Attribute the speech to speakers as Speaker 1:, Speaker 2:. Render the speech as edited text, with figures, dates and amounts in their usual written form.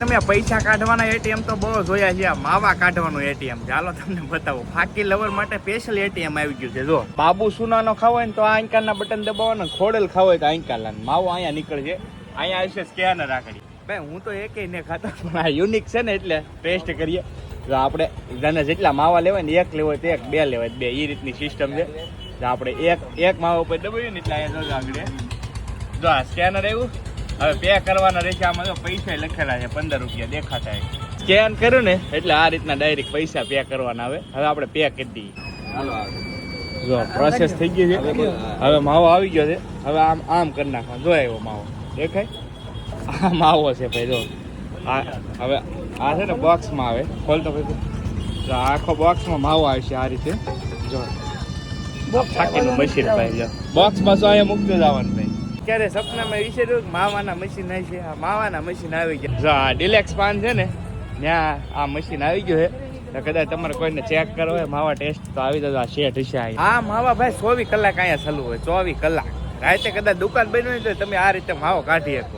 Speaker 1: તમે પૈસા કાઢવાના એટીએમ તો બહુ જોયા છે, માવા કાઢવાનું એટીએમ ચાલો તમને બતાવો. ફાકી લવર માટે સ્પેશિયલ એટીએમ આવી ગયું છે. જો બાબુ સુનાનો ખાવો હોય ને તો આ આંકાના બટન દબાવવાનો, ખોડેલ ખાવો હોય તો આંકાલા માવો અહીંયા નીકળશે. અહીંયા આવશે સ્કેનર રાખડી. ભાઈ હું તો એકે ને ખાતા, પણ આ યુનિક છે ને એટલે ટેસ્ટ કરીએ. જો આપણે જેને જેટલા માવા લેવાય ને, એક લેવો હોય તો એક, બે લેવાય બે, એ રીતની સિસ્ટમ છે. જો આપણે એક માવા ઉપર દબાવીએ ને એટલે અહીંયા આગળ જો આ સ્કેનર આવ્યું. હવે પે કરવાના રહેશે. આમાં જો પૈસા લખેલા છે, 15 રૂપિયા દેખાતા. સ્કેન કર્યું ને એટલે આ રીતના ડાયરેક્ટ પૈસા પે કરવાના આવે. હવે આપણે પે કરી દઈએ. જો પ્રોસેસ થઈ ગઈ છે. હવે માવો આવી ગયો છે. હવે આમ કરી નાખવાનો. જો આવ્યો માવો દેખાય, આ માવો છે ભાઈ. જો હવે આ છે ને બોક્સમાં આવે, ખોલતો પછી આખો બોક્સમાં માવો આવશે આ રીતે. જો ફાકીનું મશીન ભાઈ, જો બોક્સમાં શું અહીંયા મૂકતું જવાનું ભાઈ. ક્યારે સપનામાં વિચાર્યું માવાના મશીન આવી છે, આ માવાના મશીન આવી ગયા. જો આ ડિલેક્સ પાન છે ને ત્યાં આ મશીન આવી ગયું છે. કદાચ તમારે કોઈને ચેક કરવો હોય માવા ટેસ્ટ તો આવી જતો. આ શેઠ હશે આ માવા ભાઈ 24 કલાક અહીંયા ચાલુ હોય, 24 કલાક. રાતે કદાચ દુકાન બની હોય તો તમે આ રીતે માવો કાઢી શકો.